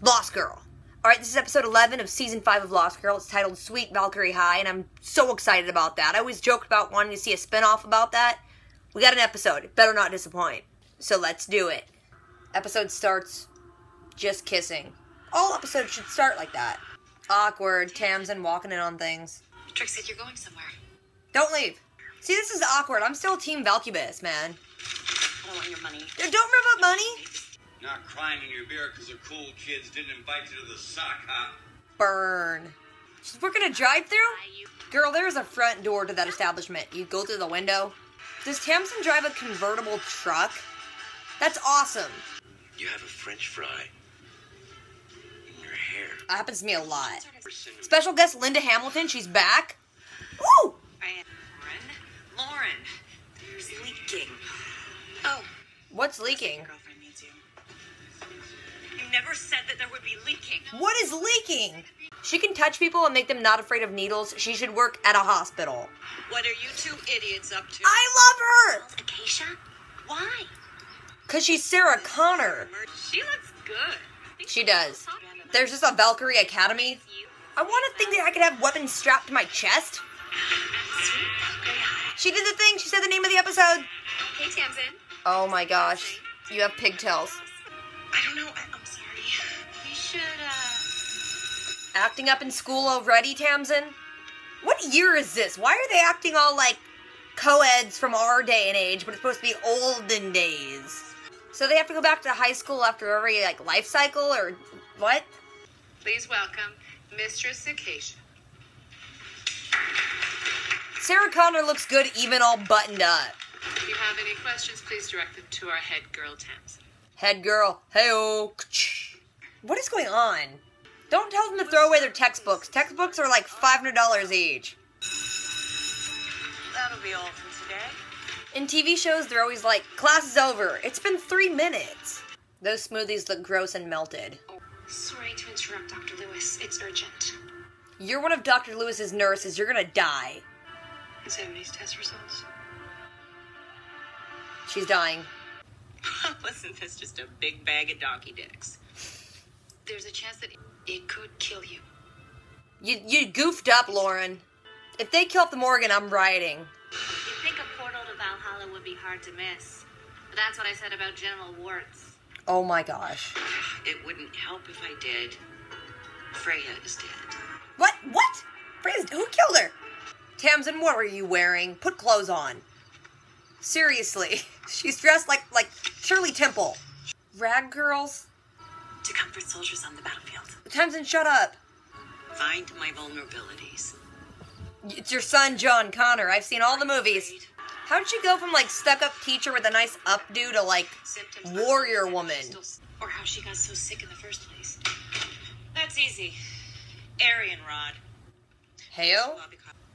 Lost Girl. Alright, this is episode 11 of season 5 of Lost Girl. It's titled Sweet Valkyrie High, and I'm so excited about that. I always joked about wanting to see a spin-off about that. We got an episode. It better not disappoint. So let's do it. Episode starts just kissing. All episodes should start like that. Awkward, Tamsin walking in on things. Trix said you're going somewhere. Don't leave. See, this is awkward. I'm still Team Valcubus, man. I don't want your money. Don't rip up money. Not crying in your beer because the cool kids didn't invite you to the sock hop. Burn. She's working a drive-thru? Girl, there's a front door to that establishment. You go through the window. Does Tamsin drive a convertible truck? That's awesome. You have a French fry in your hair. That happens to me a lot. Special guest Linda Hamilton, she's back. Woo! Lauren, there's leaking. Oh. What's leaking? Your girlfriend needs you. You never said that there would be leaking. What is leaking? She can touch people and make them not afraid of needles. She should work at a hospital. What are you two idiots up to? I love her! Acacia? Why? Because she's Sarah Connor. She looks good. She does. There's just a Valkyrie Academy. I want to think that I could have weapons strapped to my chest. Sweet Valkyrie High. She did the thing. She said the name of the episode. Hey, Tamsin. Oh my gosh. You have pigtails. I don't know. I'm sorry. You should, Acting up in school already, Tamsin? What year is this? Why are they acting all like co-eds from our day and age, but it's supposed to be olden days? So they have to go back to high school after every, like, life cycle, or what? Please welcome Mistress Acacia. Sarah Connor looks good even all buttoned up. If you have any questions, please direct them to our head girl, Tamsin. Head girl, hey-oh. What is going on? Don't tell them to throw away their textbooks. Textbooks are like $500 each. that'll be all for today. In TV shows, they're always like, class is over. It's been 3 minutes. Those smoothies look gross and melted. Sorry to interrupt, Dr. Lewis. It's urgent. You're one of Dr. Lewis's nurses. You're gonna die. Is Emily's test results? She's dying. Wasn't this just a big bag of donkey dicks? There's a chance that it could kill you. You goofed up, Lauren. If they kill off the Morgan, I'm rioting. You'd think a portal to Valhalla would be hard to miss. But that's what I said about genital warts. Oh my gosh. It wouldn't help if I did. Freya is dead. What? What? Who killed her? Tamsin, what were you wearing? Put clothes on. Seriously. She's dressed like Shirley Temple. Rag girls? To comfort soldiers on the battlefield. Tamsin, shut up. Find my vulnerabilities. It's your son, John Connor. I've seen all the movies. How did she go from, like, stuck-up teacher with a nice updo to, like, warrior woman? Or how she got so sick in the first place. That's easy. Aryan rod. Heyo?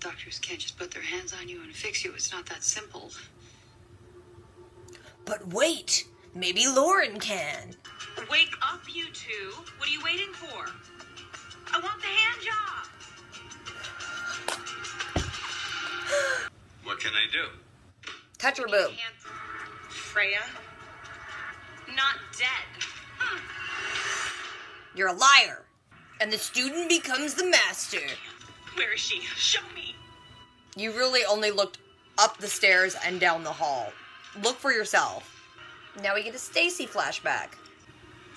Doctors can't just put their hands on you and fix you. It's not that simple. But wait, maybe Lauren can. Wake up, you two. What are you waiting for? I want the hand job. What can I do? Touch her boob. Freya? Not dead. You're a liar. And the student becomes the master. Where is she? Show me. You really only looked up the stairs and down the hall. Look for yourself. Now we get a Stacy flashback.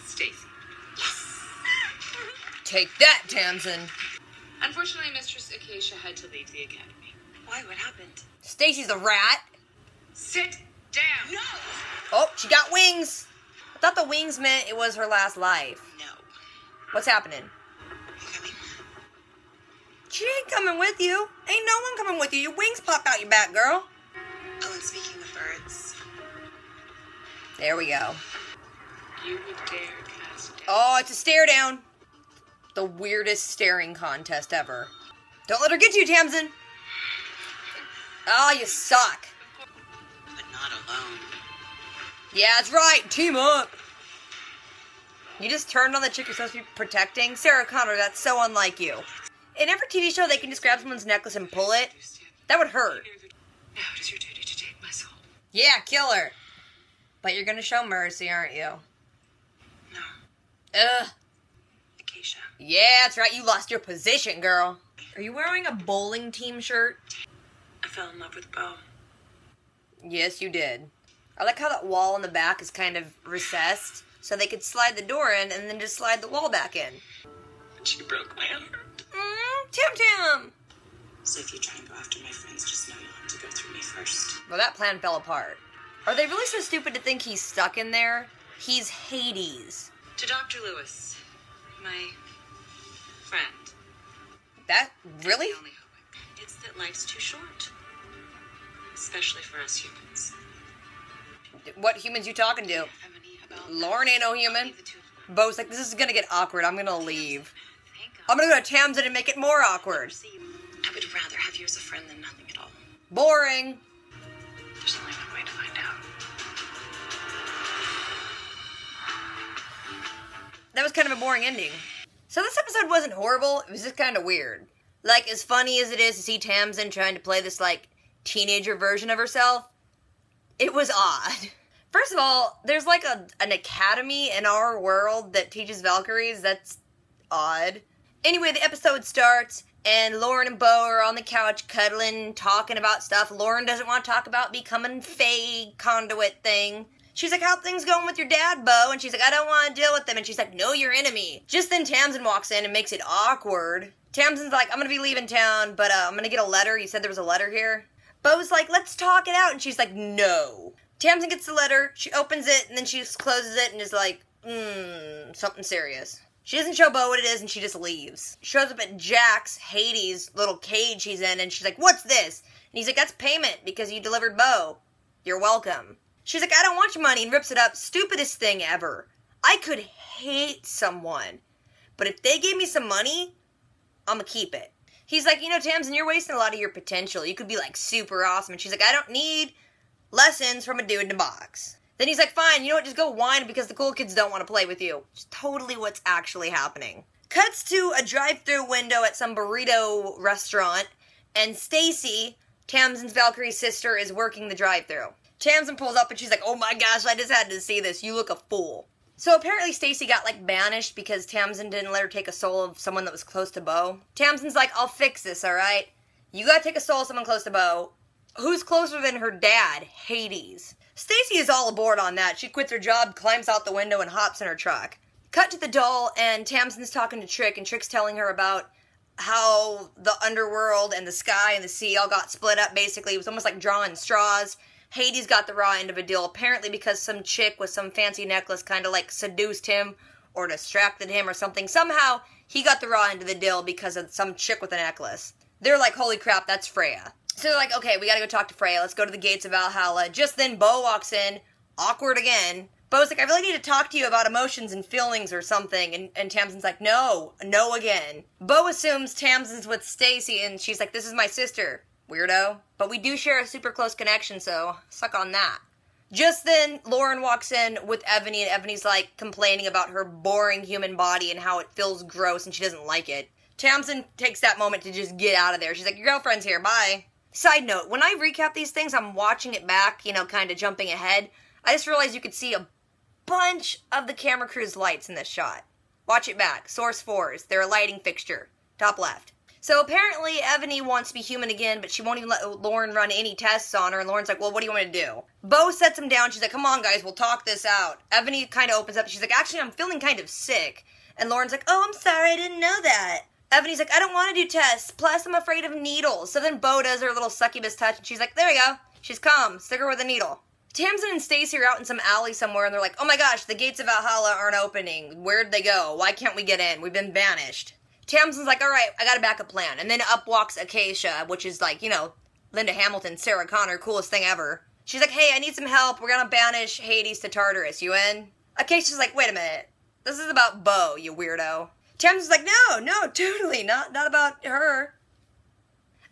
Stacy. Yes. Take that, Tamsin. Unfortunately, Mistress Acacia had to leave the academy. Why? What happened? Stacy's a rat. Sit down. No. Oh, she got wings. I thought the wings meant it was her last life. No. What's happening? Coming. She ain't coming with you. Ain't no one coming with you. Your wings popped out your back, girl. Oh, and speaking of birds. There we go. You would dare cast down. Oh, it's a stare down. The weirdest staring contest ever. Don't let her get to you, Tamsin. Oh, you suck. But not alone. Yeah, that's right. Team up. You just turned on the chick you're supposed to be protecting? Sarah Connor, that's so unlike you. In every TV show, they can just grab someone's necklace and pull it. That would hurt. Now it is your duty to take my soul. Yeah, kill her. But you're gonna show mercy, aren't you? No. Ugh. Acacia. Yeah, that's right, you lost your position, girl. Are you wearing a bowling team shirt? I fell in love with Bo. Yes, you did. I like how that wall in the back is kind of recessed, so they could slide the door in and then just slide the wall back in. She broke my heart. Tim Tim! So if you try and go after my friends, just know you'll have to go through me first. Well, that plan fell apart. Are they really so stupid to think he's stuck in there? He's Hades. To Dr. Lewis, my friend. That, really? The only hope. It's that life's too short. Especially for us humans. What humans you talking to? Ebony, about Lauren ain't no human. The two of them. Bo's like, this is gonna get awkward, I'm gonna leave. Thank God. I'm gonna go to Tamsin and make it more awkward. See you. I would rather have you as a friend than nothing at all. Boring. There's only one way to find out. That was kind of a boring ending. So this episode wasn't horrible, it was just kind of weird. Like, as funny as it is to see Tamsin trying to play this, like, teenager version of herself, it was odd. First of all, there's like an academy in our world that teaches Valkyries. That's odd. Anyway, the episode starts, and Lauren and Bo are on the couch cuddling, talking about stuff. Lauren doesn't want to talk about becoming Faye conduit thing. She's like, how things going with your dad, Bo? And she's like, I don't want to deal with them. And she's like, no, your enemy. Just then Tamsin walks in and makes it awkward. Tamsin's like, I'm going to be leaving town, but I'm going to get a letter. You said there was a letter here. Bo's like, let's talk it out. And she's like, no. Tamsin gets the letter, she opens it, and then she just closes it and is like, something serious. She doesn't show Bo what it is, and she just leaves. Shows up at Jack's, Hades' little cage he's in, and she's like, what's this? And he's like, that's payment, because you delivered Bo. You're welcome. She's like, I don't want your money, and rips it up. Stupidest thing ever. I could hate someone, but if they gave me some money, I'm gonna keep it. He's like, you know, Tamsin, you're wasting a lot of your potential. You could be, like, super awesome. And she's like, I don't need lessons from a dude in a box. Then he's like, fine, you know what, just go whine because the cool kids don't want to play with you. It's totally what's actually happening. Cuts to a drive-thru window at some burrito restaurant, and Stacy, Tamsin's Valkyrie sister, is working the drive-thru. Tamsin pulls up and she's like, oh my gosh, I just had to see this. You look a fool. So apparently Stacy got, like, banished because Tamsin didn't let her take a soul of someone that was close to Bo. Tamsin's like, I'll fix this, alright? You gotta take a soul of someone close to Bo. Who's closer than her dad? Hades. Stacy is all aboard on that. She quits her job, climbs out the window, and hops in her truck. Cut to the doll, and Tamsin's talking to Trick, and Trick's telling her about how the underworld and the sky and the sea all got split up, basically. It was almost like drawing straws. Hades got the raw end of a deal, apparently because some chick with some fancy necklace kind of, like, seduced him or distracted him or something. Somehow, he got the raw end of the deal because of some chick with a necklace. They're like, holy crap, that's Freya. So they're like, okay, we gotta go talk to Freya. Let's go to the gates of Valhalla. Just then, Bo walks in. Awkward again. Bo's like, I really need to talk to you about emotions and feelings or something. And Tamsin's like, no again. Bo assumes Tamsin's with Stacy, and she's like, this is my sister. Weirdo. But we do share a super close connection, so suck on that. Just then, Lauren walks in with Ebony, and Ebony's like complaining about her boring human body and how it feels gross and she doesn't like it. Tamsin takes that moment to just get out of there. She's like, your girlfriend's here, bye. Side note, when I recap these things, I'm watching it back, you know, kind of jumping ahead. I just realized you could see a bunch of the camera crew's lights in this shot. Watch it back. Source 4s. They're a lighting fixture. Top left. So apparently Ebony wants to be human again, but she won't even let Lauren run any tests on her, and Lauren's like, well, what do you want me to do? Bo sets him down. She's like, come on, guys, we'll talk this out. Ebony kind of opens up. She's like, actually, I'm feeling kind of sick. And Lauren's like, oh, I'm sorry, I didn't know that. Ebony's like, I don't want to do tests, plus I'm afraid of needles. So then Bo does her little succubus touch, and she's like, there you go. She's calm. Stick her with a needle. Tamsin and Stacy are out in some alley somewhere, and they're like, oh my gosh, the gates of Valhalla aren't opening. Where'd they go? Why can't we get in? We've been banished. Tamsin's like, alright, I got a backup plan. And then up walks Acacia, which is like, you know, Linda Hamilton, Sarah Connor, coolest thing ever. She's like, hey, I need some help. We're gonna banish Hades to Tartarus. You in? Acacia's like, wait a minute. This is about Bo, you weirdo. Tamsin's like, no, totally, not about her.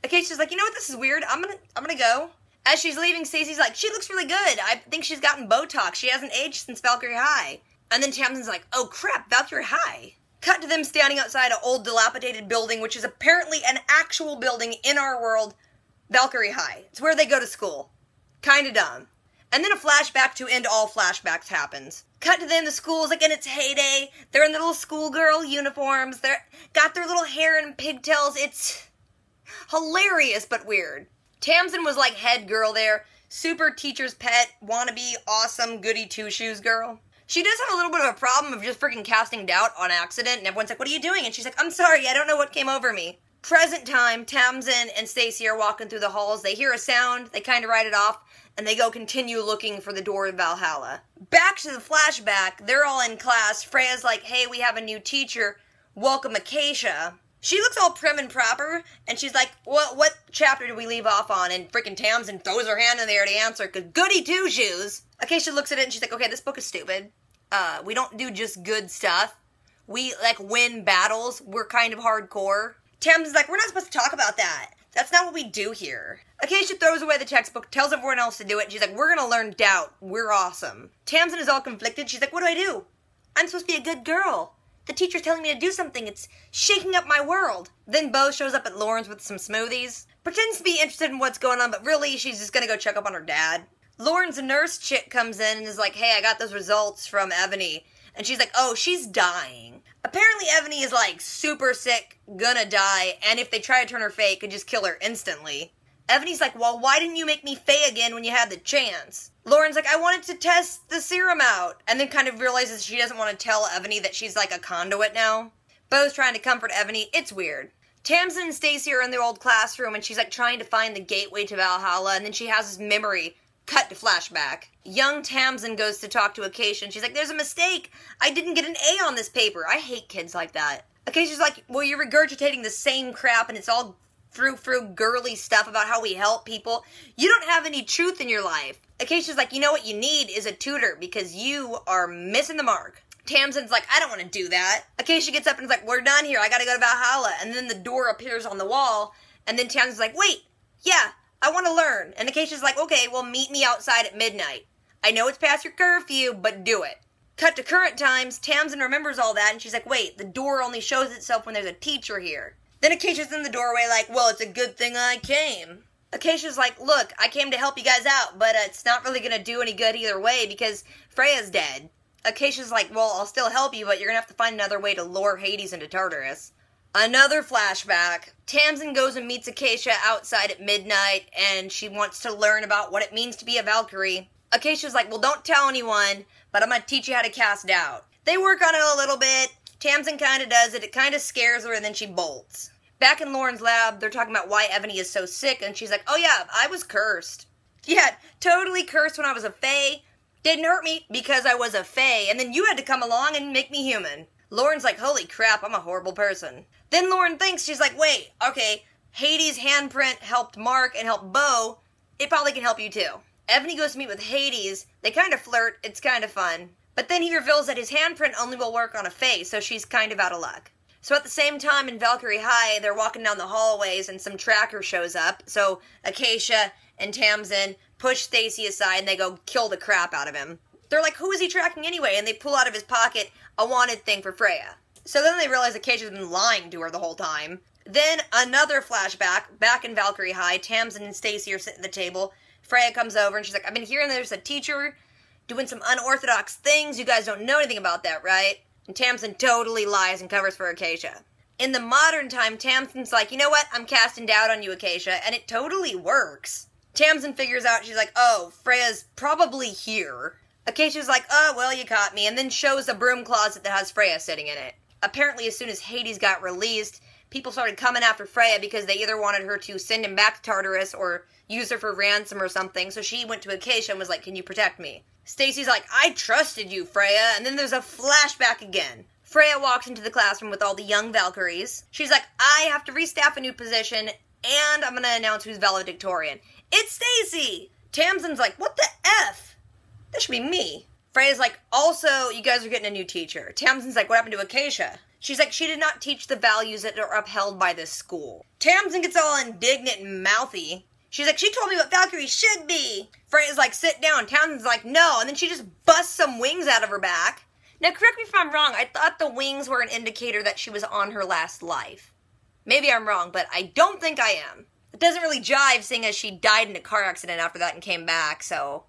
Acacia's like, you know what, this is weird. I'm gonna go. As she's leaving, Stacy's like, she looks really good. I think she's gotten Botox. She hasn't aged since Valkyrie High. And then Tamsin's like, oh crap, Valkyrie High. Cut to them standing outside an old dilapidated building, which is apparently an actual building in our world, Valkyrie High. It's where they go to school. Kinda dumb. And then a flashback to end all flashbacks happens. Cut to them, the school's like in its heyday. They're in their little schoolgirl uniforms. They're got their little hair and pigtails. It's hilarious but weird. Tamsin was like head girl there. Super teacher's pet, wannabe, awesome, goody two-shoes girl. She does have a little bit of a problem of just freaking casting doubt on accident, and everyone's like, what are you doing? And she's like, I'm sorry, I don't know what came over me. Present time, Tamsin and Stacy are walking through the halls. They hear a sound, they kind of write it off, and they go continue looking for the door of Valhalla. Back to the flashback, they're all in class. Freya's like, hey, we have a new teacher. Welcome, Acacia. She looks all prim and proper, and she's like, what chapter did we leave off on? And freaking Tamsin throws her hand in the air to answer, because goody two-shoes. Acacia looks at it, and she's like, okay, this book is stupid. We don't do just good stuff. We, like, win battles. We're kind of hardcore. Tamsin's like, we're not supposed to talk about that. That's not what we do here. Acacia throws away the textbook, tells everyone else to do it, and she's like, we're gonna learn doubt. We're awesome. Tamsin is all conflicted. She's like, what do I do? I'm supposed to be a good girl. The teacher's telling me to do something. It's shaking up my world. Then Bo shows up at Lauren's with some smoothies. Pretends to be interested in what's going on, but really, she's just gonna go check up on her dad. Lauren's nurse chick comes in and is like, hey, I got those results from Ebony. And she's like, oh, she's dying. Apparently, Ebony is, like, super sick, gonna die, and if they try to turn her Fae, it could just kill her instantly. Ebony's like, well, why didn't you make me Fae again when you had the chance? Lauren's like, I wanted to test the serum out, and then kind of realizes she doesn't want to tell Ebony that she's, like, a conduit now. Bo's trying to comfort Ebony. It's weird. Tamsin and Stacy are in their old classroom, and she's, like, trying to find the gateway to Valhalla, and then she has this memory. Cut to flashback. Young Tamsin goes to talk to Acacia, and she's like, there's a mistake. I didn't get an A on this paper. I hate kids like that. Acacia's like, well, you're regurgitating the same crap, and it's all through girly stuff about how we help people. You don't have any truth in your life. Acacia's like, you know what you need is a tutor, because you are missing the mark. Tamsin's like, I don't want to do that. Acacia gets up and is like, we're done here. I gotta go to Valhalla. And then the door appears on the wall, and then Tamsin's like, wait, yeah, I want to learn. And Acacia's like, okay, well, meet me outside at midnight. I know it's past your curfew, but do it. Cut to current times, Tamsin remembers all that, and she's like, wait, the door only shows itself when there's a teacher here. Then Acacia's in the doorway like, well, it's a good thing I came. Acacia's like, look, I came to help you guys out, but it's not really going to do any good either way because Freya's dead. Acacia's like, well, I'll still help you, but you're going to have to find another way to lure Hades into Tartarus. Another flashback. Tamsin goes and meets Acacia outside at midnight, and she wants to learn about what it means to be a Valkyrie. Acacia's like, well, don't tell anyone, but I'm going to teach you how to cast doubt. They work on it a little bit. Tamsin kind of does it. It kind of scares her, and then she bolts. Back in Lauren's lab, they're talking about why Ebony is so sick, and she's like, oh yeah, I was cursed. Yeah, totally cursed when I was a Fae. Didn't hurt me because I was a Fae, and then you had to come along and make me human. Lauren's like, holy crap, I'm a horrible person. Then Lauren thinks, she's like, wait, okay, Hades' handprint helped Mark and helped Bo. It probably can help you too. Ebony goes to meet with Hades. They kind of flirt. It's kind of fun. But then he reveals that his handprint only will work on a Fae, so she's kind of out of luck. So at the same time in Valkyrie High, they're walking down the hallways and some tracker shows up. So Acacia and Tamsin push Stacy aside and they go kill the crap out of him. They're like, who is he tracking anyway? And they pull out of his pocket a wanted thing for Freya. So then they realize Acacia's been lying to her the whole time. Then another flashback, back in Valkyrie High, Tamsin and Stacy are sitting at the table. Freya comes over and she's like, I've been hearing there's a teacher doing some unorthodox things. You guys don't know anything about that, right? And Tamsin totally lies and covers for Acacia. In the modern time, Tamsin's like, you know what? I'm casting doubt on you, Acacia, and it totally works. Tamsin figures out, she's like, oh, Freya's probably here. Acacia's like, oh, well, you caught me, and then shows a broom closet that has Freya sitting in it. Apparently, as soon as Hades got released, people started coming after Freya because they either wanted her to send him back to Tartarus or use her for ransom or something, so she went to Acacia and was like, can you protect me? Stacy's like, I trusted you, Freya, and then there's a flashback again. Freya walks into the classroom with all the young Valkyries. She's like, I have to restaff a new position, and I'm gonna announce who's valedictorian. It's Stacy! Tamsin's like, what the F? That should be me. Freya's like, also, you guys are getting a new teacher. Tamsin's like, what happened to Acacia? She's like, she did not teach the values that are upheld by this school. Tamsin gets all indignant and mouthy. She's like, she told me what Valkyrie should be. Freya's like, sit down. Tamsin's like, no. And then she just busts some wings out of her back. Now, correct me if I'm wrong. I thought the wings were an indicator that she was on her last life. Maybe I'm wrong, but I don't think I am. It doesn't really jive, seeing as she died in a car accident after that and came back, so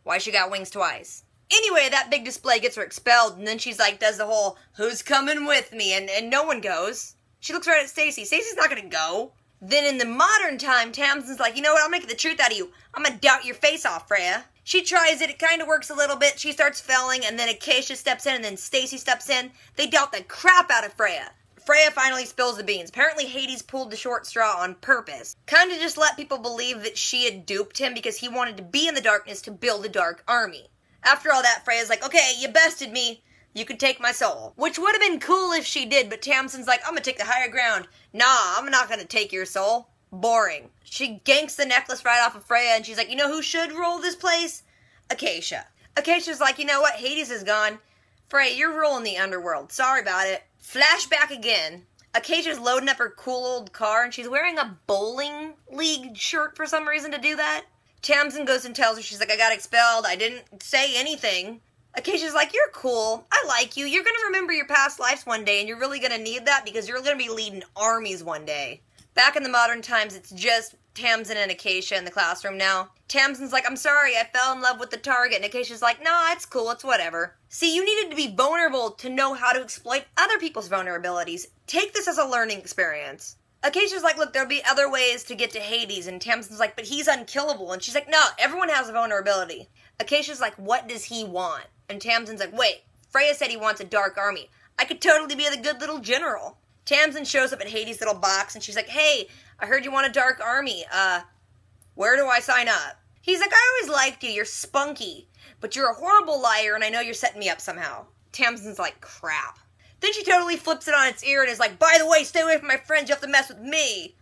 Why she got wings twice? Anyway, that big display gets her expelled, and then she's like, does the whole, who's coming with me? And no one goes. She looks right at Stacy. Stacy's not gonna go. Then in the modern time, Tamsin's like, you know what, I'm gonna get the truth out of you. I'm gonna doubt your face off, Freya. She tries it kind of works a little bit. She starts failing, and then Acacia steps in, and then Stacy steps in. They doubt the crap out of Freya. Freya finally spills the beans. Apparently Hades pulled the short straw on purpose. Kinda just let people believe that she had duped him because he wanted to be in the darkness to build a dark army. After all that, Freya's like, okay, you bested me. You can take my soul. Which would have been cool if she did, but Tamsin's like, I'm gonna take the higher ground. Nah, I'm not gonna take your soul. Boring. She ganks the necklace right off of Freya, and she's like, you know who should rule this place? Acacia. Acacia's like, you know what? Hades is gone. Freya, you're ruling the underworld. Sorry about it. Flashback again. Acacia's loading up her cool old car, and she's wearing a bowling league shirt for some reason to do that. Tamsin goes and tells her, she's like, I got expelled. I didn't say anything. Acacia's like, you're cool. I like you. You're going to remember your past lives one day, and you're really going to need that because you're going to be leading armies one day. Back in the modern times, it's just Tamsin and Acacia in the classroom now. Tamsin's like, I'm sorry, I fell in love with the target. And Acacia's like, nah, it's cool, it's whatever. See, you needed to be vulnerable to know how to exploit other people's vulnerabilities. Take this as a learning experience. Acacia's like, look, there'll be other ways to get to Hades. And Tamsin's like, but he's unkillable. And she's like, no, everyone has a vulnerability. Acacia's like, what does he want? And Tamsin's like, wait, Freya said he wants a dark army. I could totally be the good little general. Tamsin shows up at Hades' little box, and she's like, hey, I heard you want a dark army. Where do I sign up? He's like, I always liked you. You're spunky. But you're a horrible liar, and I know you're setting me up somehow. Tamsin's like, crap. Then she totally flips it on its ear and is like, by the way, stay away from my friends. You have to mess with me.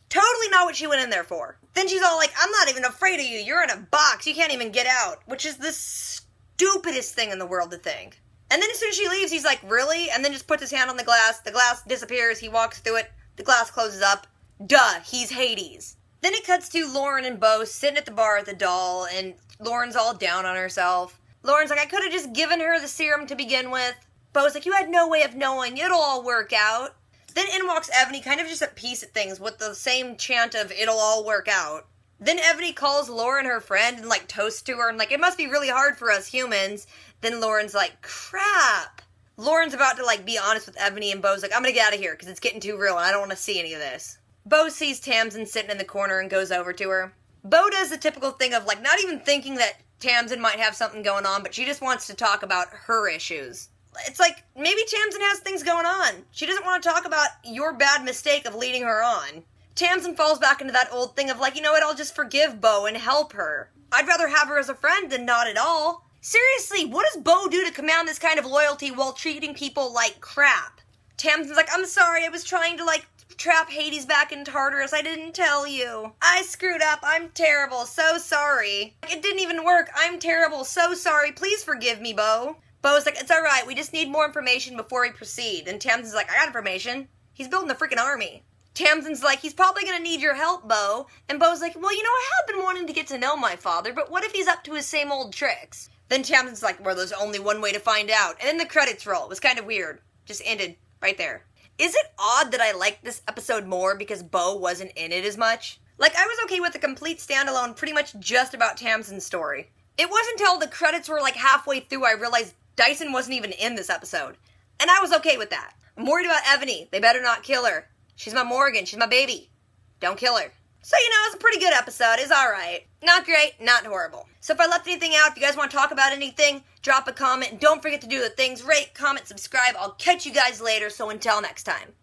Totally not what she went in there for. Then she's all like, I'm not even afraid of you. You're in a box. You can't even get out. Which is the stupidest thing in the world to think. And then as soon as she leaves, he's like, really? And then just puts his hand on the glass. The glass disappears. He walks through it. The glass closes up. Duh, he's Hades. Then it cuts to Lauren and Bo sitting at the bar at the doll, and Lauren's all down on herself. Lauren's like, I could have just given her the serum to begin with. Bo's like, you had no way of knowing. It'll all work out. Then in walks Evany, kind of just at peace at things, with the same chant of, it'll all work out. Then Evany calls Lauren her friend and, like, toasts to her, and, like, it must be really hard for us humans. Then Lauren's like, crap. Lauren's about to, like, be honest with Evany, and Bo's like, I'm gonna get out of here, because it's getting too real, and I don't want to see any of this. Bo sees Tamsin sitting in the corner and goes over to her. Bo does the typical thing of, like, not even thinking that Tamsin might have something going on, but she just wants to talk about her issues. It's like, maybe Tamsin has things going on. She doesn't want to talk about your bad mistake of leading her on. Tamsin falls back into that old thing of, like, you know what, I'll just forgive Bo and help her. I'd rather have her as a friend than not at all. Seriously, what does Bo do to command this kind of loyalty while treating people like crap? Tamsin's like, I'm sorry, I was trying to, like, trap Hades back in Tartarus. I didn't tell you. I screwed up. I'm terrible. So sorry. It didn't even work. I'm terrible. So sorry. Please forgive me, Bo. Bo's like, it's alright. We just need more information before we proceed. And Tamsin's like, I got information. He's building a freaking army. Tamsin's like, he's probably gonna need your help, Bo. And Bo's like, well, you know, I have been wanting to get to know my father, but what if he's up to his same old tricks? Then Tamsin's like, well, there's only one way to find out. And then the credits roll. It was kind of weird. Just ended right there. Is it odd that I liked this episode more because Bo wasn't in it as much? Like, I was okay with the complete standalone, pretty much just about Tamsin's story. It wasn't until the credits were like halfway through I realized Dyson wasn't even in this episode. And I was okay with that. I'm worried about Evany. They better not kill her. She's my Morgan. She's my baby. Don't kill her. So, you know, it's a pretty good episode. It's alright. Not great, not horrible. So if I left anything out, if you guys want to talk about anything, drop a comment. And don't forget to do the things, rate, comment, subscribe. I'll catch you guys later, so until next time.